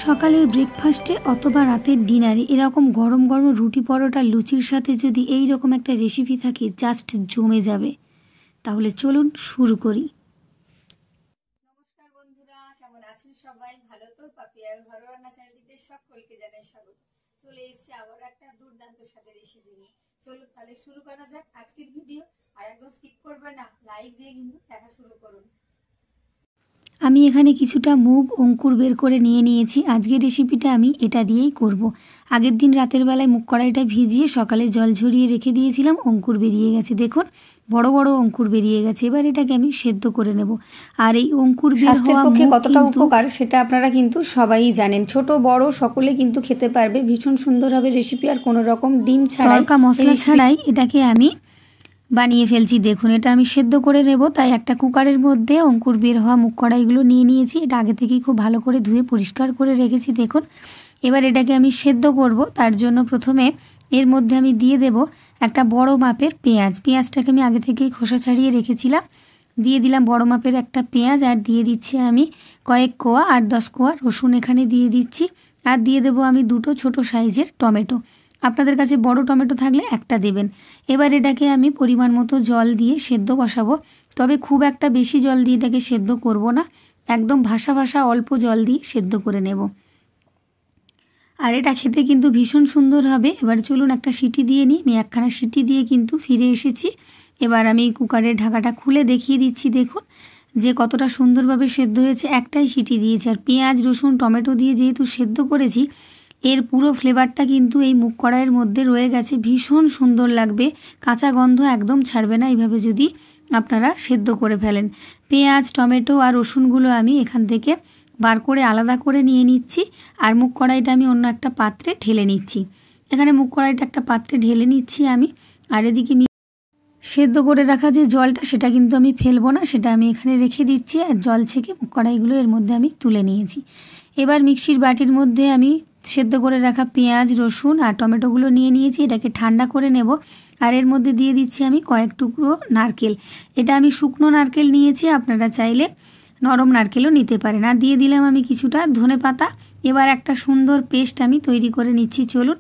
সকালের ব্রেকফাস্টে অথবা রাতের ডিনারে এরকম গরম গরম রুটি পরোটা লুচির সাথে যদি এই রকম একটা রেসিপি থাকে জাস্ট জমে যাবে। তাহলে চলুন শুরু করি। নমস্কার বন্ধুরা, কেমন আছেন সবাই? ভালো তো? পাপিয়ার ঘরোয়া রান্না চ্যানেলটিতে সকলকে জানাই স্বাগত। চলে এসেছি আবার একটা দুর্দান্ত স্বাদের রেসিপি নিয়ে। চলুন তাহলে শুরু করা যাক আজকের ভিডিও। আর একদম স্কিপ করবেন না, লাইক দিয়ে কিন্তু দেখা শুরু করুন। আমি এখানে কিছুটা মুগ অঙ্কুর বের করে নিয়েছি। আজকের রেসিপিটা আমি এটা দিয়েই করব। আগের দিন রাতের বেলায় মুগ কড়াইটা ভিজিয়ে সকালে জল ঝরিয়ে রেখে দিয়েছিলাম, অঙ্কুর বেরিয়ে গেছে। দেখুন বড় বড় অঙ্কুর বেরিয়ে গেছে। এবার এটাকে আমি সেদ্ধ করে নেব। আর এই অঙ্কুর বের হওয়া পক্ষে কতটা উপকার সেটা আপনারা কিন্তু সবাই জানেন। ছোট বড় সকলে কিন্তু খেতে পারবে। ভীষণ সুন্দর হবে রেসিপি। আর কোনো রকম ডিম ছাড়াই, তড়কা মশলা ছাড়াই এটাকে আমি বানিয়ে ফেলছি। দেখুন এটা আমি সেদ্ধ করে নেব, তাই একটা কুকারের মধ্যে অঙ্কুর বের হওয়া মুগ কড়াইগুলো নিয়ে নিয়েছি। এটা আগে থেকেই খুব ভালো করে ধুয়ে পরিষ্কার করে রেখেছি। দেখুন এবার এটাকে আমি সেদ্ধ করব। তার জন্য প্রথমে এর মধ্যে আমি দিয়ে দেব একটা বড় মাপের পেঁয়াজ। পেঁয়াজটাকে আমি আগে থেকেই খোসা ছাড়িয়ে রেখেছিলাম। দিয়ে দিলাম বড় মাপের একটা পেঁয়াজ, আর দিয়ে দিচ্ছি আমি কয়েক কোয়া 8-10 কোয়া রসুন এখানে দিয়ে দিচ্ছি। আর দিয়ে দেবো আমি দুটো ছোট সাইজের টমেটো। আপনাদের কাছে বড় টমেটো থাকলে একটা দেবেন। এবার এটাকে আমি পরিমাণ মতো জল দিয়ে সেদ্ধ বসাবো। তবে খুব একটা বেশি জল দিয়ে এটাকে সেদ্ধ করব না, একদম ভাসা ভাসা অল্প জল দিয়ে সেদ্ধ করে নেব। আর এটা খেতে কিন্তু ভীষণ সুন্দর হবে। এবার চলুন একটা সিটি দিয়ে নিই। আমি একখানা সিটি দিয়ে কিন্তু ফিরে এসেছি। এবার আমি কুকারের ঢাকাটা খুলে দেখিয়ে দিচ্ছি। দেখুন যে কতটা সুন্দরভাবে সেদ্ধ হয়েছে। একটাই সিটি দিয়েছি। আর পেঁয়াজ রসুন টমেটো দিয়ে যেহেতু সেদ্ধ করেছি, এর পুরো ফ্লেভারটা কিন্তু এই মুগ কড়াইয়ের মধ্যে রয়ে গেছে। ভীষণ সুন্দর লাগবে, কাঁচা গন্ধ একদম ছাড়বে না এইভাবে যদি আপনারা সেদ্ধ করে ফেলেন। পেঁয়াজ টমেটো আর রসুনগুলো আমি এখান থেকে বার করে আলাদা করে নিয়ে নিচ্ছি। আর মুগ কড়াইটা আমি অন্য একটা পাত্রে ঢেলে নিচ্ছি। এখানে মুগ কড়াইটা একটা পাত্রে ঢেলে নিচ্ছি আমি। আর এদিকে সেদ্ধ করে রাখা যে জলটা সেটা কিন্তু আমি ফেলবো না, সেটা আমি এখানে রেখে দিচ্ছি। আর জল ছেঁকে মুগ কড়াইগুলো এর মধ্যে আমি তুলে নিয়েছি। এবার মিক্সির বাটির মধ্যে আমি সেদ্ধ করে রাখা পেঁয়াজ রসুন আর টমেটোগুলো নিয়ে নিয়েছি। এটাকে ঠান্ডা করে নেব। আর এর মধ্যে দিয়ে দিচ্ছি আমি কয়েক টুকরো নারকেল। এটা আমি শুকনো নারকেল নিয়েছি, আপনারা চাইলে নরম নারকেলও নিতে পারেন। আর দিয়ে দিলাম আমি কিছুটা ধনেপাতা। এবার একটা সুন্দর পেস্ট আমি তৈরি করে নিচ্ছি। চলুন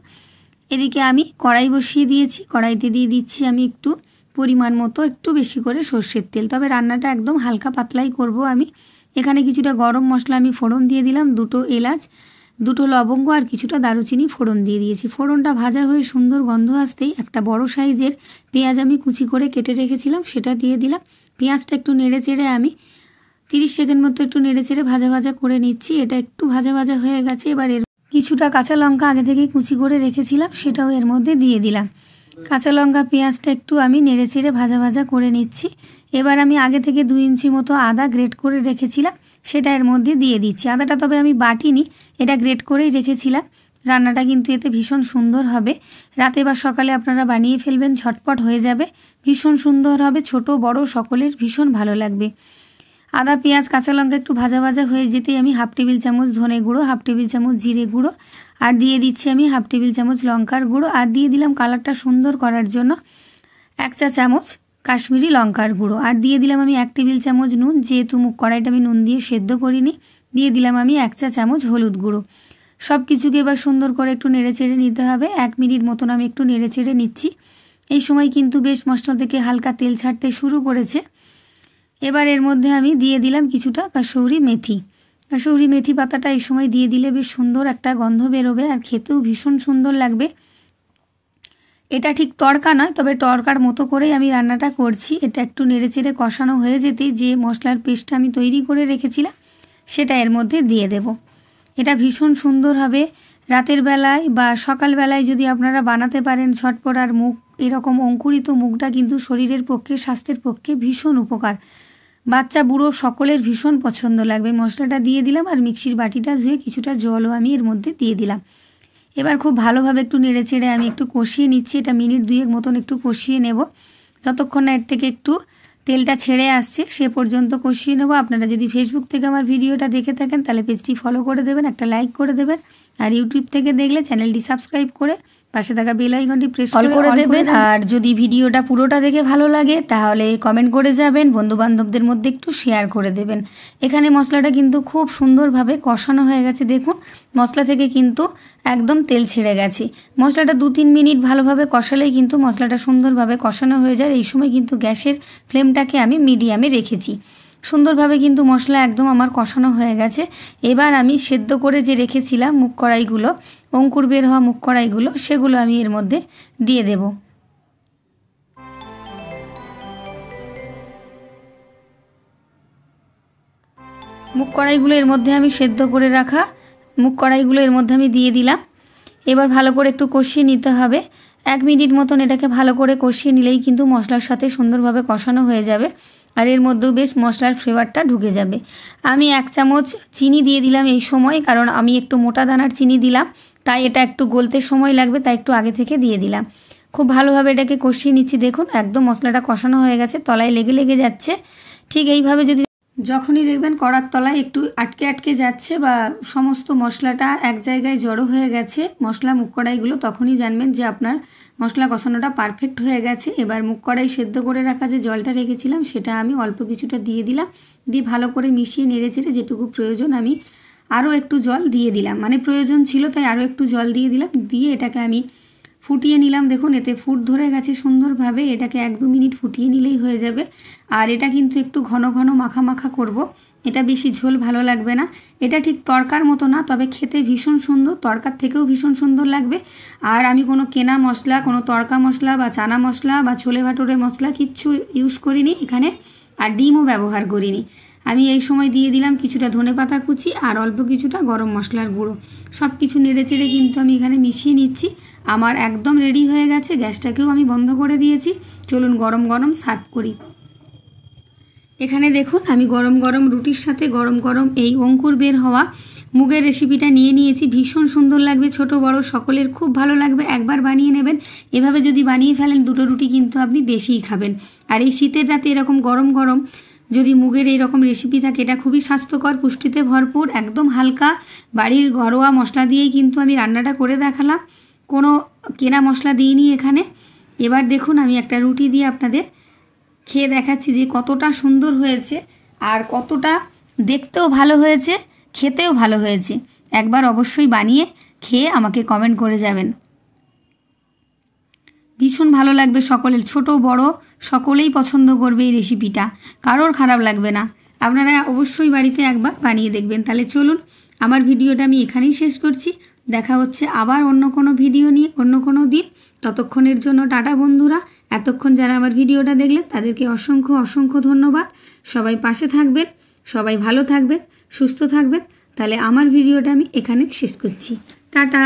এদিকে আমি কড়াই বসিয়ে দিয়েছি। কড়াইতে দিয়ে দিচ্ছি আমি একটু পরিমাণ মতো একটু বেশি করে সর্ষের তেল। তবে রান্নাটা একদম হালকা পাতলাই করব আমি। এখানে কিছুটা গরম মশলা আমি ফোড়ন দিয়ে দিলাম, দুটো এলাচ দুটো লবঙ্গ আর কিছুটা দারুচিনি ফোড়ন দিয়ে দিয়েছি। ফোড়নটা ভাজা হয়ে সুন্দর গন্ধ আসতেই একটা বড় সাইজের পেঁয়াজ আমি কুচি করে কেটে রেখেছিলাম সেটা দিয়ে দিলাম। পেঁয়াজটা একটু নেড়ে চেড়ে আমি 30 সেকেন্ড মতো একটু নেড়ে চেড়ে ভাজা ভাজা করে নিচ্ছি। এটা একটু ভাজা ভাজা হয়ে গেছে। এবার এর কিছুটা কাঁচা লঙ্কা আগে থেকেই কুচি করে রেখেছিলাম সেটাও এর মধ্যে দিয়ে দিলাম। কাঁচা লঙ্কা পেঁয়াজটা একটু আমি নেড়ে চেড়ে ভাজা ভাজা করে নিচ্ছি। এবার আমি আগে থেকে 2 ইঞ্চি মতো আদা গ্রেট করে রেখেছিলাম সেটা এর মধ্যে দিয়ে দিচ্ছি। আদাটা তবে আমি বাটিনি, এটা গ্রেট করেই রেখেছিলাম। রান্নাটা কিন্তু এতে ভীষণ সুন্দর হবে। রাতে বা সকালে আপনারা বানিয়ে ফেলবেন, ঝটপট হয়ে যাবে, ভীষণ সুন্দর হবে। ছোট বড় সকলের ভীষণ ভালো লাগবে। আদা পেঁয়াজ কাঁচা লঙ্কা একটু ভাজা ভাজা হয়ে যেতেই আমি 1/2 টেবিল চামচ ধনে গুঁড়ো, 1/2 টেবিল চামচ জিরে গুঁড়ো আর দিয়ে দিচ্ছি আমি 1/2 টেবিল চামচ লঙ্কার গুঁড়ো। আর দিয়ে দিলাম কালারটা সুন্দর করার জন্য 1 চা চামচ কাশ্মীরি লঙ্কার গুঁড়ো। আর দিয়ে দিলাম আমি 1 টেবিল চামচ নুন, যেহেতু মুগ কড়াইটা আমি নুন দিয়ে সেদ্ধ করিনি। দিয়ে দিলাম আমি 1 চা চামচ হলুদ গুঁড়ো। সব কিছুকে এবার সুন্দর করে একটু নেড়ে চেড়ে নিতে হবে। 1 মিনিট মতন আমি একটু নেড়ে চেড়ে নিচ্ছি। এই সময় কিন্তু বেশ মশলা থেকে হালকা তেল ছাড়তে শুরু করেছে। এবার এর মধ্যে আমি দিয়ে দিলাম কিছুটা কাসৌরি মেথি। কাসৌরি মেথি পাতাটা এই সময় দিয়ে দিলে বেশ সুন্দর একটা গন্ধ বেরোবে আর খেতেও ভীষণ সুন্দর লাগবে। এটা ঠিক তড়কা নয়, তবে তড়কার মতো করেই আমি রান্নাটা করছি। এটা একটু নেড়েচেড়ে কষানো হয়ে যেতেই যে মশলার পেস্টটা আমি তৈরি করে রেখেছিলাম সেটা এর মধ্যে দিয়ে দেব। এটা ভীষণ সুন্দর হবে। রাতের বেলায় বা সকালবেলায় যদি আপনারা বানাতে পারেন ঝটপট। আর মুগ এরকম অঙ্কুরিত মুগটা কিন্তু শরীরের পক্ষে স্বাস্থ্যের পক্ষে ভীষণ উপকার। বাচ্চা বুড়ো সকলের ভীষণ পছন্দ লাগবে। মশলাটা দিয়ে দিলাম আর মিক্সির বাটিটা ধুয়ে কিছুটা জলও আমি এর মধ্যে দিয়ে দিলাম। এবার খুব ভালোভাবে একটু নেড়ে চেড়ে আমি একটু কষিয়ে নিচ্ছি। এটা মিনিট 2 মতন একটু কষিয়ে নেব, যতক্ষণ না এর থেকে একটু তেলটা ছেড়ে আসছে সে পর্যন্ত কষিয়ে নেবো। আপনারা যদি ফেসবুক থেকে আমার ভিডিওটা দেখে থাকেন তাহলে পেজটি ফলো করে দেবেন, একটা লাইক করে দেবেন। আর ইউটিউব থেকে দেখলে চ্যানেলটি সাবস্ক্রাইব করে পাশে থাকা বেল আইকনটি প্রেস করে দেবেন। আর যদি ভিডিওটা পুরোটা দেখে ভালো লাগে তাহলে কমেন্ট করে যাবেন, বন্ধুবান্ধবদের মধ্যে একটু শেয়ার করে দেবেন। এখানে মশলাটা কিন্তু খুব সুন্দরভাবে কষানো হয়ে গেছে। দেখুন মশলা থেকে কিন্তু একদম তেল ছেড়ে গেছে। মশলাটা 2-3 মিনিট ভালোভাবে কষালেই কিন্তু মশলাটা সুন্দরভাবে কষানো হয়ে যায়। এই সময় কিন্তু গ্যাসের ফ্লেমটাকে আমি মিডিয়ামে রেখেছি। সুন্দরভাবে কিন্তু মশলা একদম আমার কষানো হয়ে গেছে। এবার আমি সেদ্ধ করে যে রেখেছিলাম মুগ কড়াইগুলো, অঙ্কুর বের হওয়া মুগ কড়াইগুলো, সেগুলো আমি এর মধ্যে দিয়ে দেব। মুগ কড়াইগুলো এর মধ্যে আমি সেদ্ধ করে রাখা মুগ কড়াইগুলো এর মধ্যে আমি দিয়ে দিলাম। এবার ভালো করে একটু কষিয়ে নিতে হবে। 1 মিনিট মতন এটাকে ভালো করে কষিয়ে নিলেই কিন্তু মশলার সাথে সুন্দরভাবে কষানো হয়ে যাবে। আর এর মধ্যেও বেশ মশলার ফ্লেভারটা ঢুকে যাবে। আমি 1 চামচ চিনি দিয়ে দিলাম এই সময়, কারণ আমি একটু মোটা দানার চিনি দিলাম, তাই এটা একটু গলতে সময় লাগবে, তাই একটু আগে থেকে দিয়ে দিলাম। খুব ভালোভাবে এটাকে কষিয়ে নিচ্ছি। দেখুন একদম মশলাটা কষানো হয়ে গেছে, তলায় লেগে যাচ্ছে। ঠিক এইভাবে যখনই দেখবেন কড়ার তলায় একটু আটকে আটকে যাচ্ছে বা সমস্ত মশলাটা এক জায়গায় জড়ো হয়ে গেছে মশলা মুগ কড়াইগুলো, তখনই জানবেন যে আপনার মশলা কষানোটা পারফেক্ট হয়ে গেছে। এবার মুগ কড়াই সেদ্ধ করে রাখা যে জলটা রেখেছিলাম সেটা আমি অল্প কিছুটা দিয়ে দিলাম। দিয়ে ভালো করে মিশিয়ে নেড়েচেড়ে যেটুকু প্রয়োজন আমি আরও একটু জল দিয়ে দিলাম, মানে প্রয়োজন ছিল তাই আরও একটু জল দিয়ে দিলাম। দিয়ে এটাকে আমি ফুটিয়ে নিলাম। দেখুন এতে ফুট ধরে গেছে সুন্দরভাবে। এটাকে 1-2 মিনিট ফুটিয়ে নিলেই হয়ে যাবে। আর এটা কিন্তু একটু ঘন ঘন মাখা মাখা করব, এটা বেশি ঝোল ভালো লাগবে না। এটা ঠিক তড়কার মতো না, তবে খেতে ভীষণ সুন্দর, তড়কার থেকেও ভীষণ সুন্দর লাগবে। আর আমি কোনো কেনা মশলা, কোনো তড়কা মশলা বা চানা মশলা বা ছোলে ভাটুরে মশলা কিচ্ছু ইউজ করিনি এখানে, আর ডিমও ব্যবহার করিনি। আমি এই সময় দিয়ে দিলাম কিছুটা ধনেপাতা কুচি আর অল্প কিছুটা গরম মশলার গুঁড়ো। সব কিছু নেড়েচেড়ে কিন্তু আমি এখানে মিশিয়ে নিচ্ছি। আমার একদম রেডি হয়ে গেছে। গ্যাসটাকেও আমি বন্ধ করে দিয়েছি। চলুন গরম গরম সার্ভ করি। এখানে দেখুন আমি গরম গরম রুটির সাথে গরম গরম এই অঙ্কুর বের হওয়া মুগের রেসিপিটা নিয়ে নিয়েছি। ভীষণ সুন্দর লাগবে, ছোট বড় সকলের খুব ভালো লাগবে। একবার বানিয়ে নেবেন। এভাবে যদি বানিয়ে ফেলেন 2টো রুটি কিন্তু আপনি বেশিই খাবেন। আর এই শীতের রাতে এরকম গরম গরম যদি মুগের এইরকম রেসিপি থাকে, এটা খুবই স্বাস্থ্যকর, পুষ্টিতে ভরপুর, একদম হালকা বাড়ির ঘরোয়া মশলা দিয়েই কিন্তু আমি রান্নাটা করে দেখালাম, কোনো কেনা মশলা দিইনি এখানে। এবার দেখুন আমি একটা রুটি দিয়ে আপনাদের খেয়ে দেখাচ্ছি যে কতটা সুন্দর হয়েছে আর কতটা দেখতেও ভালো হয়েছে, খেতেও ভালো হয়েছে। একবার অবশ্যই বানিয়ে খেয়ে আমাকে কমেন্ট করে যাবেন। ভীষণ ভালো লাগবে সকলের, ছোট বড় সকলেই পছন্দ করবে এই রেসিপিটা, কারোর খারাপ লাগবে না। আপনারা অবশ্যই বাড়িতে একবার বানিয়ে দেখবেন। তাহলে চলুন আমার ভিডিওটা আমি এখানেই শেষ করছি। দেখা হচ্ছে আবার অন্য কোনো ভিডিও নিয়ে অন্য কোনো দিন। ততক্ষণের জন্য টাটা বন্ধুরা। এতক্ষণ যারা আমার ভিডিওটা দেখলেন তাদেরকে অসংখ্য অসংখ্য ধন্যবাদ। সবাই পাশে থাকবেন, সবাই ভালো থাকবেন, সুস্থ থাকবেন। তাহলে আমার ভিডিওটা আমি এখানে শেষ করছি। টাটা।